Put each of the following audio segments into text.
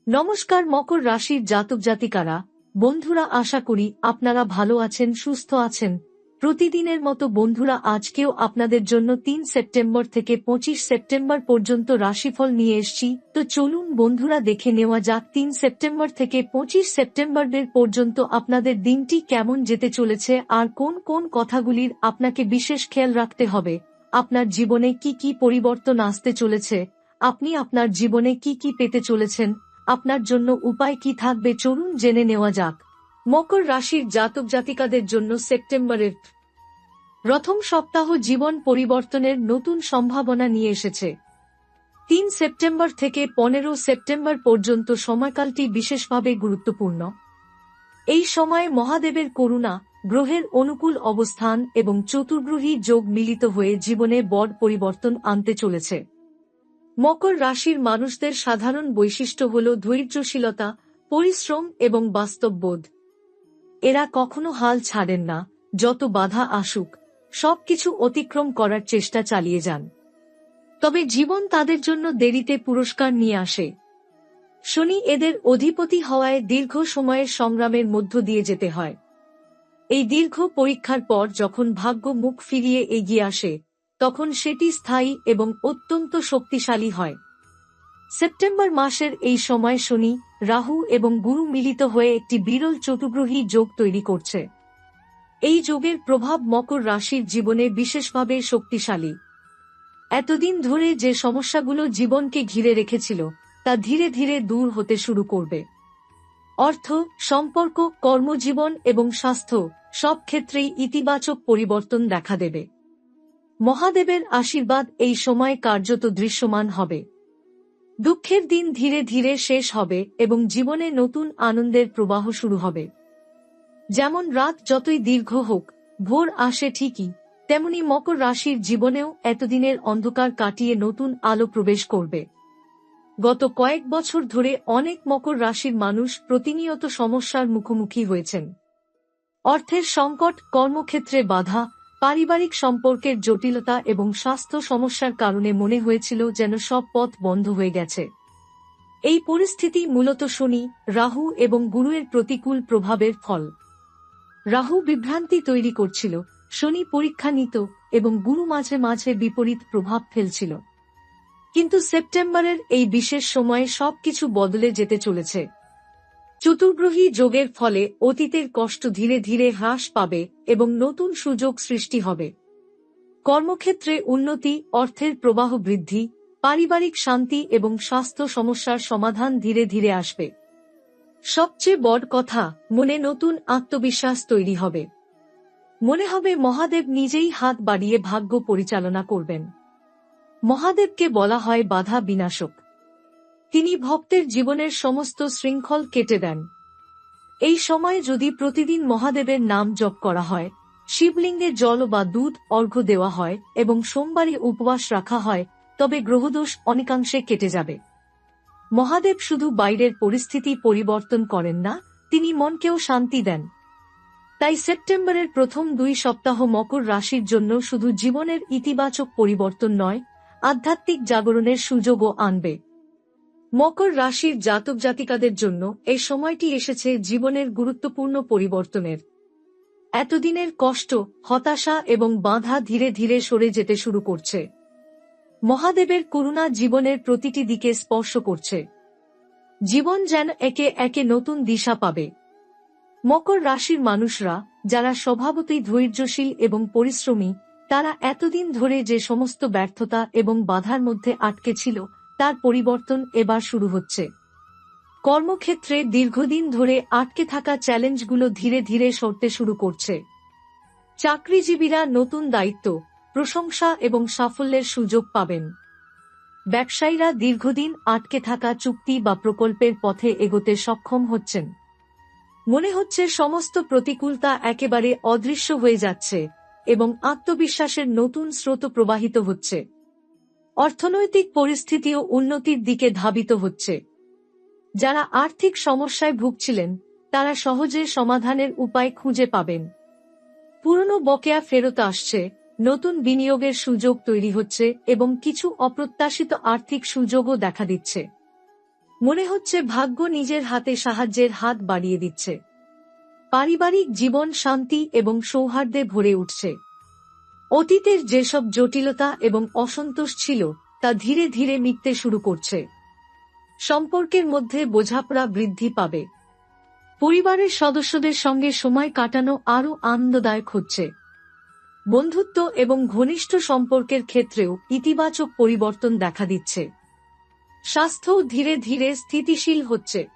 নমস্কার মকর রাশির জাতক জাতিকারা, বন্ধুরা, আশা করি আপনারা ভালো আছেন, সুস্থ আছেন। প্রতিদিনের মতো বন্ধুরা, আজকেও আপনাদের জন্য 3 সেপ্টেম্বর থেকে 25 সেপ্টেম্বর পর্যন্ত রাশিফল নিয়ে এসেছি। তো চলুন বন্ধুরা, দেখে নেওয়া যাক 3 সেপ্টেম্বর থেকে 25 সেপ্টেম্বরের পর্যন্ত আপনাদের দিনটি কেমন যেতে চলেছে আর কোন কোন কথাগুলির আপনাকে বিশেষ খেয়াল রাখতে হবে। আপনার জীবনে কি কি পরিবর্তন আসতে চলেছে, আপনি আপনার জীবনে কি কি পেতে চলেছেন, আপনার জন্য উপায় কি থাকবে, চলুন জেনে নেওয়া যাক। মকর রাশির জাতক জাতিকাদের জন্য সেপ্টেম্বরের প্রথম সপ্তাহ জীবন পরিবর্তনের নতুন সম্ভাবনা নিয়ে এসেছে। 3 সেপ্টেম্বর থেকে 15 সেপ্টেম্বর পর্যন্ত সময়কালটি বিশেষভাবে গুরুত্বপূর্ণ। এই সময়ে মহাদেবের করুণা, গ্রহের অনুকূল অবস্থান এবং চতুর্গ্রহী যোগ মিলিত হয়ে জীবনে বড় পরিবর্তন আনতে চলেছে। মকর রাশির মানুষদের সাধারণ বৈশিষ্ট্য হল ধৈর্যশীলতা, পরিশ্রম এবং বাস্তববোধ। এরা কখনো হাল ছাড়েন না, যত বাধা আসুক সবকিছু অতিক্রম করার চেষ্টা চালিয়ে যান। তবে জীবন তাদের জন্য দেরিতে পুরস্কার নিয়ে আসে। শনি এদের অধিপতি হওয়ায় দীর্ঘ সময়ের সংগ্রামের মধ্য দিয়ে যেতে হয়। এই দীর্ঘ পরীক্ষার পর যখন ভাগ্য মুখ ফিরিয়ে এগিয়ে আসে, তখন সেটি স্থায়ী এবং অত্যন্ত শক্তিশালী হয়। সেপ্টেম্বর মাসের এই সময় শনি, রাহু এবং গুরু মিলিত হয়ে একটি বিরল চতুর্গ্রহী যোগ তৈরি করছে। এই যোগের প্রভাব মকর রাশির জীবনে বিশেষভাবে শক্তিশালী। এতদিন ধরে যে সমস্যাগুলো জীবনকে ঘিরে রেখেছিল, তা ধীরে ধীরে দূর হতে শুরু করবে। অর্থ, সম্পর্ক, কর্মজীবন এবং স্বাস্থ্য সব ক্ষেত্রেই ইতিবাচক পরিবর্তন দেখা দেবে। মহাদেবের আশীর্বাদ এই সময় কার্যত দৃশ্যমান হবে। দুঃখের দিন ধীরে ধীরে শেষ হবে এবং জীবনে নতুন আনন্দের প্রবাহ শুরু হবে। যেমন রাত যতই দীর্ঘ হোক, ভোর আসে ঠিকই, তেমনি মকর রাশির জীবনেও এতদিনের অন্ধকার কাটিয়ে নতুন আলো প্রবেশ করবে। গত কয়েক বছর ধরে অনেক মকর রাশির মানুষ প্রতিনিয়ত সমস্যার মুখোমুখি হয়েছেন। অর্থের সংকট, কর্মক্ষেত্রে বাধা, পারিবারিক সম্পর্কের জটিলতা এবং স্বাস্থ্য সমস্যার কারণে মনে হয়েছিল যেন সব পথ বন্ধ হয়ে গেছে। এই পরিস্থিতি মূলত শনি, রাহু এবং গুরুর প্রতিকূল প্রভাবের ফল। রাহু বিভ্রান্তি তৈরি করছিল, শনি পরীক্ষা নিত এবং গুরু মাঝে মাঝে বিপরীত প্রভাব ফেলছিল। কিন্তু সেপ্টেম্বরের এই বিশেষ সময়ে সবকিছু বদলে যেতে চলেছে। চতুর্গ্রহী যোগের ফলে অতীতের কষ্ট ধীরে ধীরে হ্রাস পাবে এবং নতুন সুযোগ সৃষ্টি হবে। কর্মক্ষেত্রে উন্নতি, অর্থের প্রবাহ বৃদ্ধি, পারিবারিক শান্তি এবং স্বাস্থ্য সমস্যার সমাধান ধীরে ধীরে আসবে। সবচেয়ে বড় কথা, মনে নতুন আত্মবিশ্বাস তৈরি হবে। মনে হবে মহাদেব নিজেই হাত বাড়িয়ে ভাগ্য পরিচালনা করবেন। মহাদেবকে বলা হয় বাধা বিনাশক। তিনি ভক্তের জীবনের সমস্ত শৃঙ্খল কেটে দেন। এই সময়ে যদি প্রতিদিন মহাদেবের নাম জপ করা হয়, শিবলিঙ্গে জল বা দুধ অর্ঘ্য দেওয়া হয় এবং সোমবারে উপবাস রাখা হয়, তবে গ্রহদোষ অনেকাংশে কেটে যাবে। মহাদেব শুধু বাইরের পরিস্থিতি পরিবর্তন করেন না, তিনি মনকেও শান্তি দেন। তাই সেপ্টেম্বরের প্রথম 2 সপ্তাহ মকর রাশির জন্য শুধু জীবনের ইতিবাচক পরিবর্তন নয়, আধ্যাত্মিক জাগরণের সুযোগও আনবে। মকর রাশির জাতক জাতিকাদের জন্য এই সময়টি এসেছে জীবনের গুরুত্বপূর্ণ পরিবর্তনের। এতদিনের কষ্ট, হতাশা এবং বাধা ধীরে ধীরে সরে যেতে শুরু করছে। মহাদেবের করুণা জীবনের প্রতিটি দিকে স্পর্শ করছে। জীবন যেন একে একে নতুন দিশা পাবে। মকর রাশির মানুষরা, যারা স্বভাবতই ধৈর্যশীল এবং পরিশ্রমী, তারা এতদিন ধরে যে সমস্ত ব্যর্থতা এবং বাধার মধ্যে আটকে ছিল, তার পরিবর্তন এবার শুরু হচ্ছে। কর্মক্ষেত্রে দীর্ঘদিন ধরে আটকে থাকা চ্যালেঞ্জগুলো ধীরে ধীরে সরতে শুরু করছে। চাকরিজীবীরা নতুন দায়িত্ব, প্রশংসা এবং সাফল্যের সুযোগ পাবেন। ব্যবসায়ীরা দীর্ঘদিন আটকে থাকা চুক্তি বা প্রকল্পের পথে এগোতে সক্ষম হচ্ছেন। মনে হচ্ছে সমস্ত প্রতিকূলতা একেবারে অদৃশ্য হয়ে যাচ্ছে এবং আত্মবিশ্বাসের নতুন স্রোত প্রবাহিত হচ্ছে। অর্থনৈতিক পরিস্থিতিও উন্নতির দিকে ধাবিত হচ্ছে। যারা আর্থিক সমস্যায় ভুগছিলেন, তারা সহজে সমাধানের উপায় খুঁজে পাবেন। পুরনো বকেয়া ফেরত আসছে, নতুন বিনিয়োগের সুযোগ তৈরি হচ্ছে এবং কিছু অপ্রত্যাশিত আর্থিক সুযোগও দেখা দিচ্ছে। মনে হচ্ছে ভাগ্য নিজের হাতে সাহায্যের হাত বাড়িয়ে দিচ্ছে। পারিবারিক জীবন শান্তি এবং সৌহার্দ্যে ভরে উঠছে। অতীতের যেসব জটিলতা এবং অসন্তোষ ছিল তা ধীরে ধীরে মিটতে শুরু করছে। সম্পর্কের মধ্যে বোঝাপড়া বৃদ্ধি পাবে। পরিবারের সদস্যদের সঙ্গে সময় কাটানো আরও আনন্দদায়ক হচ্ছে। বন্ধুত্ব এবং ঘনিষ্ঠ সম্পর্কের ক্ষেত্রেও ইতিবাচক পরিবর্তন দেখা দিচ্ছে। স্বাস্থ্যও ধীরে ধীরে স্থিতিশীল হচ্ছে।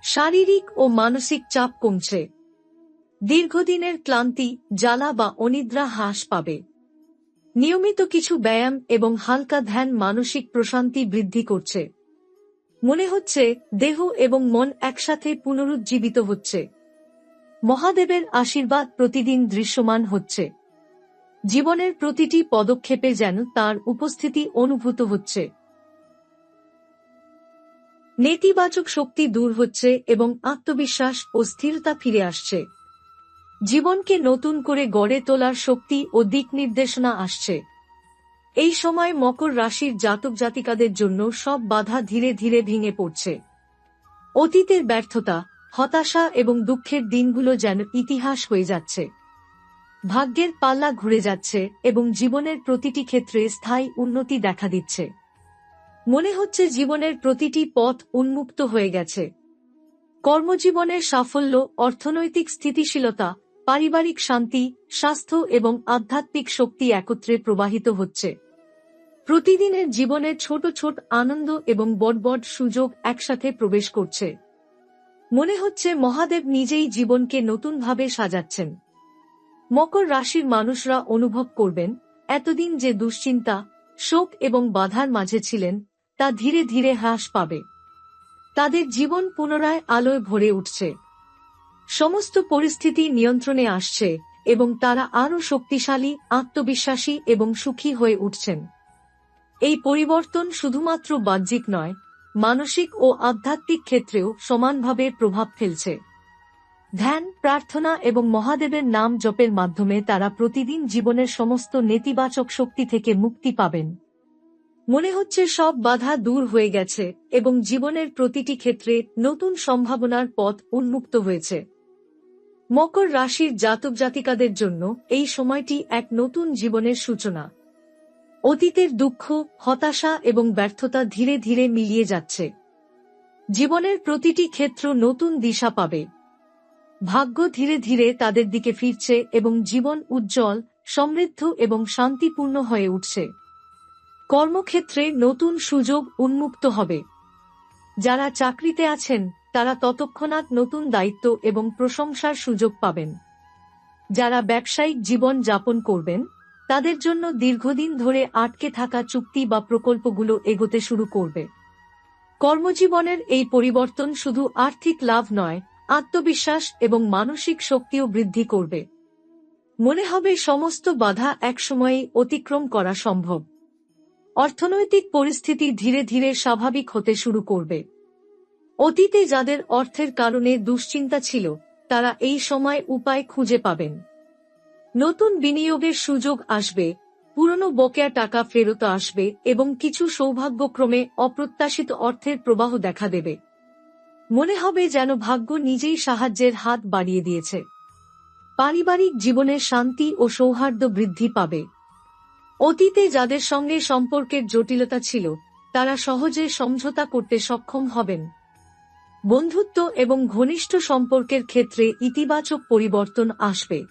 শারীরিক ও মানসিক চাপ কমছে। দীর্ঘদিনের ক্লান্তি, জ্বালা বা অনিদ্রা হ্রাস পাবে। নিয়মিত কিছু ব্যায়াম এবং হালকা ধ্যান মানসিক প্রশান্তি বৃদ্ধি করছে। মনে হচ্ছে দেহ এবং মন একসাথে পুনরুজ্জীবিত হচ্ছে। মহাদেবের আশীর্বাদ প্রতিদিন দৃশ্যমান হচ্ছে। জীবনের প্রতিটি পদক্ষেপে যেন তার উপস্থিতি অনুভূত হচ্ছে। নেতিবাচক শক্তি দূর হচ্ছে এবং আত্মবিশ্বাস ও স্থিরতা ফিরে আসছে। জীবনকে নতুন করে গড়ে তোলার শক্তি ও দিক নির্দেশনা আসছে। এই সময় মকর রাশির জাতক জাতিকাদের জন্য সব বাধা ধীরে ধীরে ভেঙে পড়ছে। অতীতের ব্যর্থতা, হতাশা এবং দুঃখের দিনগুলো যেন ইতিহাস হয়ে যাচ্ছে। ভাগ্যের পাল্লা ঘুরে যাচ্ছে এবং জীবনের প্রতিটি ক্ষেত্রে স্থায়ী উন্নতি দেখা দিচ্ছে। মনে হচ্ছে জীবনের প্রতিটি পথ উন্মুক্ত হয়ে গেছে। কর্মজীবনের সাফল্য, অর্থনৈতিক স্থিতিশীলতা, পারিবারিক শান্তি, স্বাস্থ্য এবং আধ্যাত্মিক শক্তি একত্রে প্রবাহিত হচ্ছে। প্রতিদিনের জীবনে ছোট ছোট আনন্দ এবং বড় বড় সুযোগ একসাথে প্রবেশ করছে। মনে হচ্ছে মহাদেব নিজেই জীবনকে নতুনভাবে সাজাচ্ছেন। মকর রাশির মানুষরা অনুভব করবেন এতদিন যে দুশ্চিন্তা, শোক এবং বাধার মাঝে ছিলেন তা ধীরে ধীরে হ্রাস পাবে। তাদের জীবন পুনরায় আলোয় ভরে উঠছে। সমস্ত পরিস্থিতি নিয়ন্ত্রণে আসছে এবং তারা আরও শক্তিশালী, আত্মবিশ্বাসী এবং সুখী হয়ে উঠছেন। এই পরিবর্তন শুধুমাত্র বাহ্যিক নয়, মানসিক ও আধ্যাত্মিক ক্ষেত্রেও সমানভাবে প্রভাব ফেলছে। ধ্যান, প্রার্থনা এবং মহাদেবের নাম জপের মাধ্যমে তারা প্রতিদিন জীবনের সমস্ত নেতিবাচক শক্তি থেকে মুক্তি পাবেন। মনে হচ্ছে সব বাধা দূর হয়ে গেছে এবং জীবনের প্রতিটি ক্ষেত্রে নতুন সম্ভাবনার পথ উন্মুক্ত হয়েছে। মকর রাশির জাতক জাতিকাদের জন্য এই সময়টি এক নতুন জীবনের সূচনা। অতীতের দুঃখ, হতাশা এবং ব্যর্থতা ধীরে ধীরে মিলিয়ে যাচ্ছে। জীবনের প্রতিটি ক্ষেত্র নতুন দিশা পাবে। ভাগ্য ধীরে ধীরে তাদের দিকে ফিরছে এবং জীবন উজ্জ্বল, সমৃদ্ধ এবং শান্তিপূর্ণ হয়ে উঠছে। কর্মক্ষেত্রে নতুন সুযোগ উন্মুক্ত হবে। যারা চাকরিতে আছেন তারা তৎক্ষণাৎ নতুন দায়িত্ব এবং প্রশংসার সুযোগ পাবেন। যারা ব্যবসায়িক জীবন যাপন করবেন তাদের জন্য দীর্ঘদিন ধরে আটকে থাকা চুক্তি বা প্রকল্পগুলো এগোতে শুরু করবে। কর্মজীবনের এই পরিবর্তন শুধু আর্থিক লাভ নয়, আত্মবিশ্বাস এবং মানসিক শক্তিও বৃদ্ধি করবে। মনে হবে সমস্ত বাধা একসময়েই অতিক্রম করা সম্ভব। অর্থনৈতিক পরিস্থিতি ধীরে ধীরে স্বাভাবিক হতে শুরু করবে। অতীতে যাদের অর্থের কারণে দুশ্চিন্তা ছিল তারা এই সময় উপায় খুঁজে পাবেন। নতুন বিনিয়োগের সুযোগ আসবে, পুরনো বকেয়া টাকা ফেরত আসবে এবং কিছু সৌভাগ্যক্রমে অপ্রত্যাশিত অর্থের প্রবাহ দেখা দেবে। মনে হবে যেন ভাগ্য নিজেই সাহায্যের হাত বাড়িয়ে দিয়েছে। পারিবারিক জীবনের শান্তি ও সৌহার্দ্য বৃদ্ধি পাবে। অতীতে যাদের সঙ্গে সম্পর্কের জটিলতা ছিল তারা সহজে সমঝোতা করতে সক্ষম হবেন। বন্ধুত্ব এবং ঘনিষ্ঠ সম্পর্কের ক্ষেত্রে ইতিবাচক পরিবর্তন আসবে।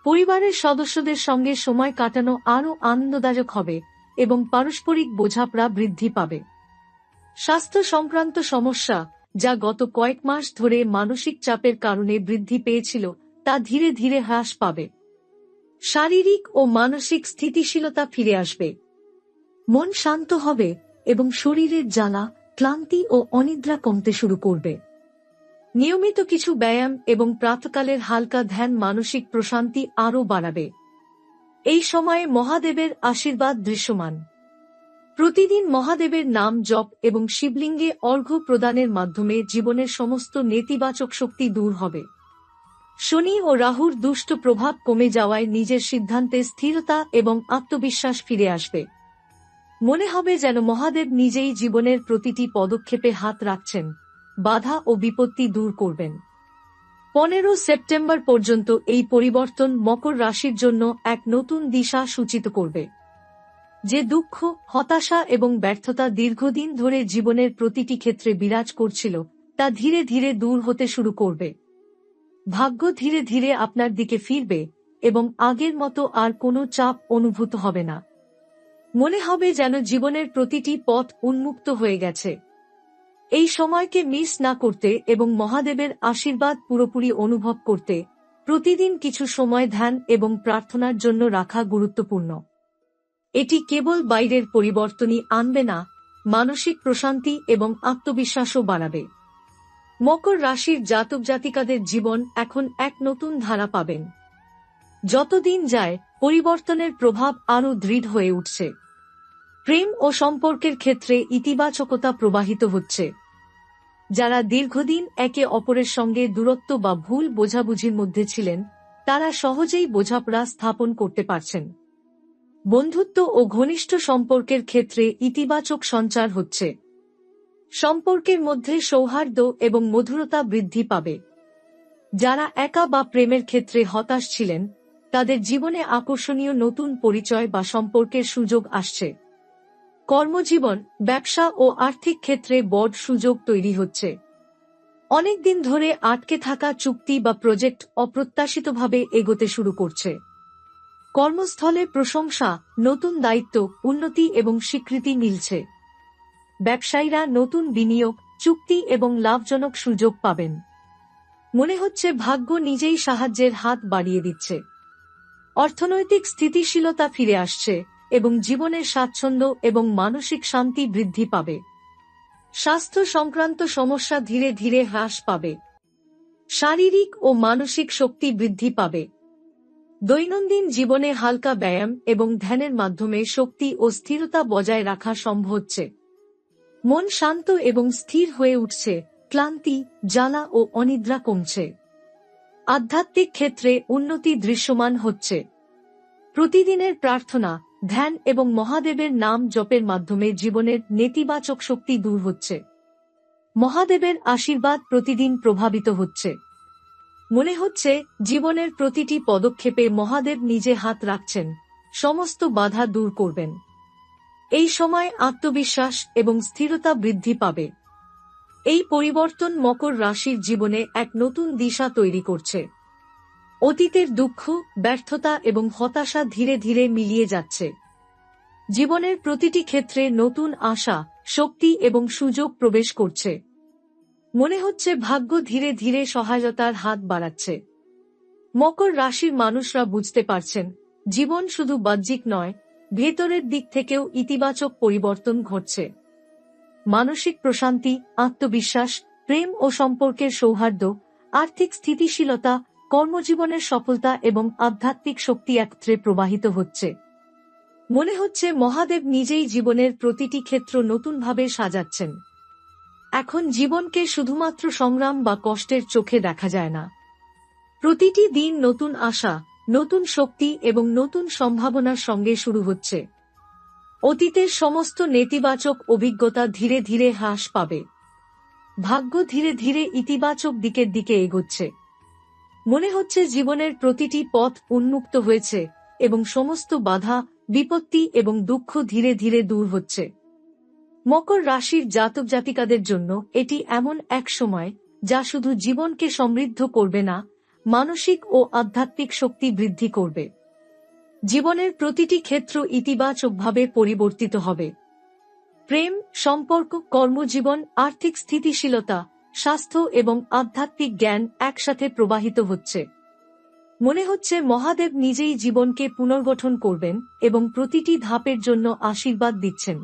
পরিবারের সদস্যদের সঙ্গে সময় কাটানো আরও আনন্দদায়ক হবে এবং পারস্পরিক বোঝাপড়া বৃদ্ধি পাবে। স্বাস্থ্য সংক্রান্ত সমস্যা, যা গত কয়েক মাস ধরে মানসিক চাপের কারণে বৃদ্ধি পেয়েছিল, তা ধীরে ধীরে হ্রাস পাবে। শারীরিক ও মানসিক স্থিতিশীলতা ফিরে আসবে। মন শান্ত হবে এবং শরীরের জ্বালা, ক্লান্তি ও অনিদ্রা কমতে শুরু করবে। নিয়মিত কিছু ব্যায়াম এবং প্রাতকালের হালকা ধ্যান মানসিক প্রশান্তি আরও বাড়াবে। এই সময়ে মহাদেবের আশীর্বাদ দৃশ্যমান। প্রতিদিন মহাদেবের নাম জপ এবং শিবলিঙ্গে অর্ঘ্য প্রদানের মাধ্যমে জীবনের সমস্ত নেতিবাচক শক্তি দূর হবে। শনি ও রাহুর দুষ্ট প্রভাব কমে যাওয়ায় নিজের সিদ্ধান্তে স্থিরতা এবং আত্মবিশ্বাস ফিরে আসবে। মনে হবে যেন মহাদেব নিজেই জীবনের প্রতিটি পদক্ষেপে হাত রাখছেন, বাধা ও বিপত্তি দূর করবেন। 15 সেপ্টেম্বর পর্যন্ত এই পরিবর্তন মকর রাশির জন্য এক নতুন দিশা সূচিত করবে। যে দুঃখ, হতাশা এবং ব্যর্থতা দীর্ঘদিন ধরে জীবনের প্রতিটি ক্ষেত্রে বিরাজ করছিল, তা ধীরে ধীরে দূর হতে শুরু করবে। ভাগ্য ধীরে ধীরে আপনার দিকে ফিরবে এবং আগের মতো আর কোনো চাপ অনুভূত হবে না। মনে হবে যেন জীবনের প্রতিটি পথ উন্মুক্ত হয়ে গেছে। এই সময়কে মিস না করতে এবং মহাদেবের আশীর্বাদ পুরোপুরি অনুভব করতে প্রতিদিন কিছু সময় ধ্যান এবং প্রার্থনার জন্য রাখা গুরুত্বপূর্ণ। এটি কেবল বাইরের পরিবর্তনই আনবে না, মানসিক প্রশান্তি এবং আত্মবিশ্বাসও বাড়াবে। মকর রাশির জাতক জাতিকাদের জীবন এখন এক নতুন ধারা পাবেন। যতদিন যায়, পরিবর্তনের প্রভাব আরও দৃঢ় হয়ে উঠছে। প্রেম ও সম্পর্কের ক্ষেত্রে ইতিবাচকতা প্রবাহিত হচ্ছে। যারা দীর্ঘদিন একে অপরের সঙ্গে দূরত্ব বা ভুল বোঝাবুঝির মধ্যে ছিলেন, তারা সহজেই বোঝাপড়া স্থাপন করতে পারছেন। বন্ধুত্ব ও ঘনিষ্ঠ সম্পর্কের ক্ষেত্রে ইতিবাচক সঞ্চার হচ্ছে। সম্পর্কের মধ্যে সৌহার্দ্য এবং মধুরতা বৃদ্ধি পাবে। যারা একা বা প্রেমের ক্ষেত্রে হতাশ ছিলেন, তাদের জীবনে আকর্ষণীয় নতুন পরিচয় বা সম্পর্কের সুযোগ আসছে। কর্মজীবন, ব্যবসা ও আর্থিক ক্ষেত্রে বড় সুযোগ তৈরি হচ্ছে। অনেকদিন ধরে আটকে থাকা চুক্তি বা প্রজেক্ট অপ্রত্যাশিতভাবে এগোতে শুরু করছে। কর্মস্থলে প্রশংসা, নতুন দায়িত্ব, উন্নতি এবং স্বীকৃতি মিলছে। ব্যবসায়ীরা নতুন বিনিয়োগ, চুক্তি এবং লাভজনক সুযোগ পাবেন। মনে হচ্ছে ভাগ্য নিজেই সাহায্যের হাত বাড়িয়ে দিচ্ছে। অর্থনৈতিক স্থিতিশীলতা ফিরে আসছে এবং জীবনের স্বাচ্ছন্দ্য এবং মানসিক শান্তি বৃদ্ধি পাবে। স্বাস্থ্য সংক্রান্ত সমস্যা ধীরে ধীরে হ্রাস পাবে। শারীরিক ও মানসিক শক্তি বৃদ্ধি পাবে। দৈনন্দিন জীবনে হালকা ব্যায়াম এবং ধ্যানের মাধ্যমে শক্তি ও স্থিরতা বজায় রাখা সম্ভব হচ্ছে। মন শান্ত এবং স্থির হয়ে উঠছে, ক্লান্তি, জ্বালা ও অনিদ্রা কমছে। আধ্যাত্মিক ক্ষেত্রে উন্নতি দৃশ্যমান হচ্ছে। প্রতিদিনের প্রার্থনা, ধ্যান এবং মহাদেবের নাম জপের মাধ্যমে জীবনের নেতিবাচক শক্তি দূর হচ্ছে। মহাদেবের আশীর্বাদ প্রতিদিন প্রভাবিত হচ্ছে। মনে হচ্ছে জীবনের প্রতিটি পদক্ষেপে মহাদেব নিজে হাত রাখছেন, সমস্ত বাধা দূর করবেন। এই সময় আত্মবিশ্বাস এবং স্থিরতা বৃদ্ধি পাবে। এই পরিবর্তন মকর রাশির জীবনে এক নতুন দিশা তৈরি করছে। অতীতের দুঃখ, ব্যর্থতা এবং হতাশা ধীরে ধীরে মিলিয়ে যাচ্ছে। জীবনের প্রতিটি ক্ষেত্রে নতুন আশা, শক্তি এবং সুযোগ প্রবেশ করছে। মনে হচ্ছে ভাগ্য ধীরে ধীরে সহায়তার হাত বাড়াচ্ছে। মকর রাশির মানুষরা বুঝতে পারছেন, জীবন শুধু বাহ্যিক নয়, ভেতরের দিক থেকেও ইতিবাচক পরিবর্তন ঘটছে। মানসিক প্রশান্তি, আত্মবিশ্বাস, প্রেম ও সম্পর্কের সৌহার্দ্য, আর্থিক স্থিতিশীলতা, কর্মজীবনের সফলতা এবং আধ্যাত্মিক শক্তি একত্রে প্রবাহিত হচ্ছে। মনে হচ্ছে মহাদেব নিজেই জীবনের প্রতিটি ক্ষেত্র নতুনভাবে সাজাচ্ছেন। এখন জীবনকে শুধুমাত্র সংগ্রাম বা কষ্টের চোখে দেখা যায় না। প্রতিটি দিন নতুন আশা, নতুন শক্তি এবং নতুন সম্ভাবনার সঙ্গে শুরু হচ্ছে। অতীতের সমস্ত নেতিবাচক অভিজ্ঞতা ধীরে ধীরে হ্রাস পাবে। ভাগ্য ধীরে ধীরে ইতিবাচক দিকের দিকে এগোচ্ছে। মনে হচ্ছে জীবনের প্রতিটি পথ উন্মুক্ত হয়েছে এবং সমস্ত বাধা, বিপত্তি এবং দুঃখ ধীরে ধীরে দূর হচ্ছে। মকর রাশির জাতক জাতিকাদের জন্য এটি এমন এক সময় যা শুধু জীবনকে সমৃদ্ধ করবে না, মানসিক ও আধ্যাত্মিক শক্তি বৃদ্ধি করবে। জীবনের প্রতিটি ক্ষেত্র ইতিবাচকভাবে পরিবর্তিত হবে। প্রেম, সম্পর্ক, কর্মজীবন, আর্থিক স্থিতিশীলতা, স্বাস্থ্য এবং আধ্যাত্মিক জ্ঞান একসাথে প্রবাহিত হচ্ছে। মনে হচ্ছে মহাদেব নিজেই জীবনকে পুনর্গঠন করবেন এবং প্রতিটি ধাপের জন্য আশীর্বাদ দিচ্ছেন।